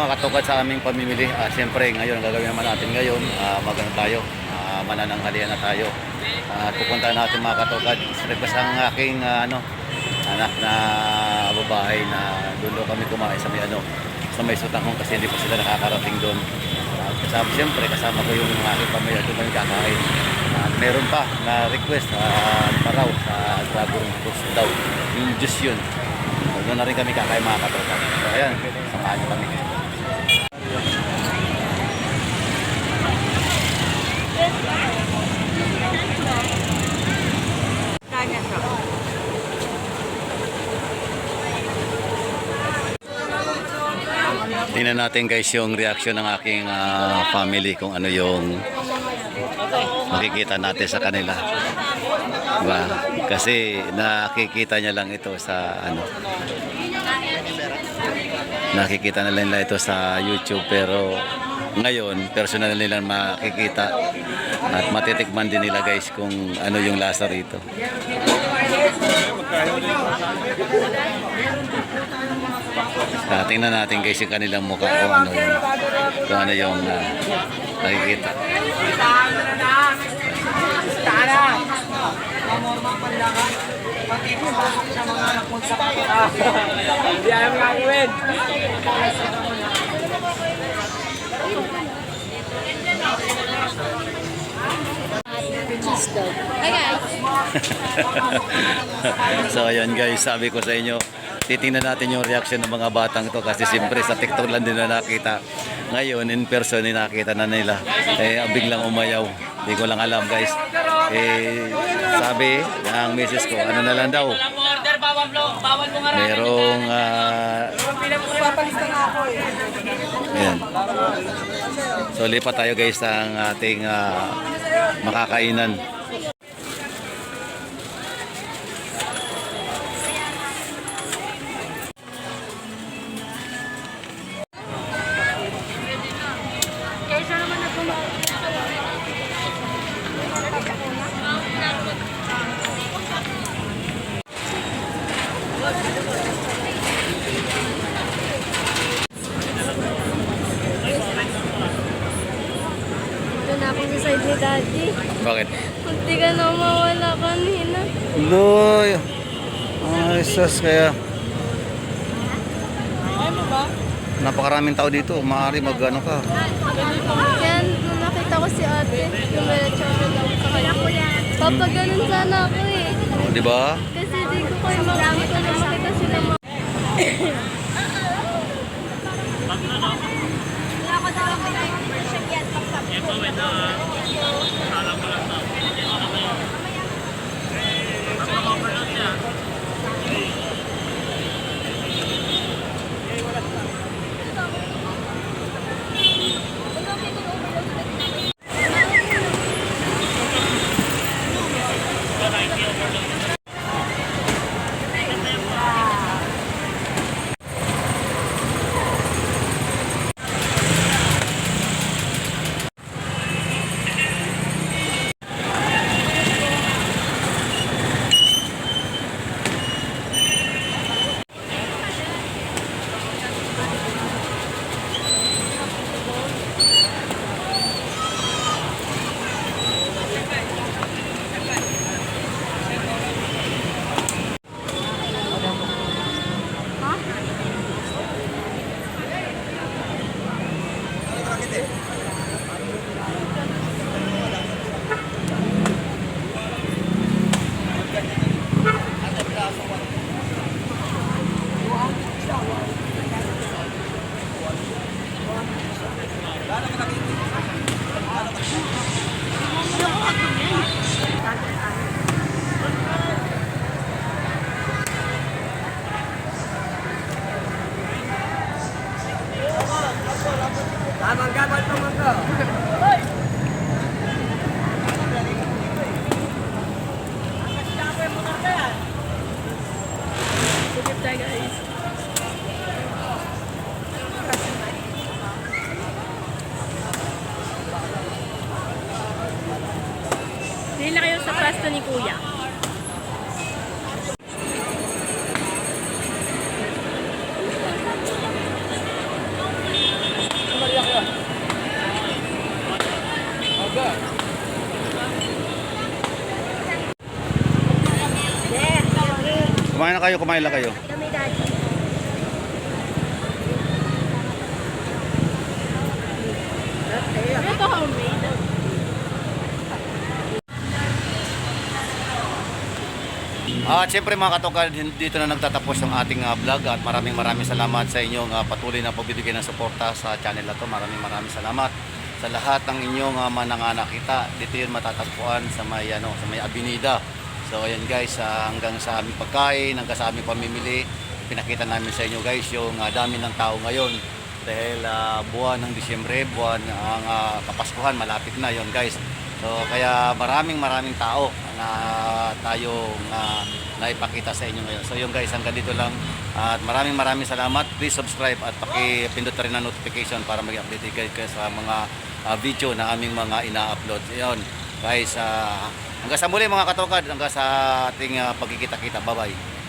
mga katugad sa aming pamimili. Siyempre ngayon, ang gagawin naman natin ngayon, magano tayo, manananghalian na tayo. Pupunta natin mga katugad. Request ang aking anak na babae na dulo kami kumain sa may Sutanghong kasi hindi pa sila nakakarating doon. Kasama ko yung aking pamilya doon kami kakain. Meron pa na request paraw sa dragon fruits daw. Yung juice yun. Doon na rin kami kakain mga katugad. So ayan, samahan nyo kami. Tingnan natin guys yung reaction ng aking family kung ano yung makikita natin sa kanila. Diba? Kasi nakikita niya lang ito sa nakikita na lang nila ito sa YouTube, pero ngayon personal nilang makikita at matitikman din nila guys kung ano yung lasa rito. Tingnan natin guys yung kanilang mukha kung ano yung nakikita. So ayan guys, sabi ko sa inyo, titingnan natin yung reaction ng mga batang to kasi siyempre sa TikTok lang din na nakita. Ngayon in person nakita na nila. Biglang umayaw. Hindi ko lang alam guys. Sabi ng misis ko, ano na lang daw. Merong ayan. So lipat tayo guys sa ating makakainan. Ako sa side ni Daddy. Bakit? Kunti ka na mawala kanina. Loy! Ay, sus, kaya Ay mo ba? napakaraming tao dito. Maaari mag-ano ka. Yan, nung nakita ko si ate, yung melechono daw sa kanya. Papaganon sana ako eh. Di ba? Kasi di ko kayo makikita na makita sila mga... Dili na kayo sa pwesto ni Kuya. Kumain na kayo, kumain na kayo. Kami daddy. Ito homemade. At siyempre mga katokad, dito na nagtatapos yung ating vlog at maraming salamat sa inyong patuloy na pagbibigay ng suporta sa channel na to. Maraming salamat sa lahat ng inyong mananakita. Dito yun matatagpuan sa may, sa may Avenida. So ayan guys, hanggang sa aming pagkain, hanggang sa aming pamimili, pinakita namin sa inyo guys yung dami ng tao ngayon. Dahil buwan ng Disyembre, buwan ang Kapaskuhan, malapit na yon guys. So kaya maraming tao na tayong naipakita sa inyo ngayon. So yung guys, hanggang dito lang. At maraming salamat. Please subscribe at pakipindot rin ang notification para mag-update kayo sa mga video na aming mga ina-upload. Yun guys, hanggang sa muli mga katokad, hanggang sa ating pagkikita-kita. Bye bye.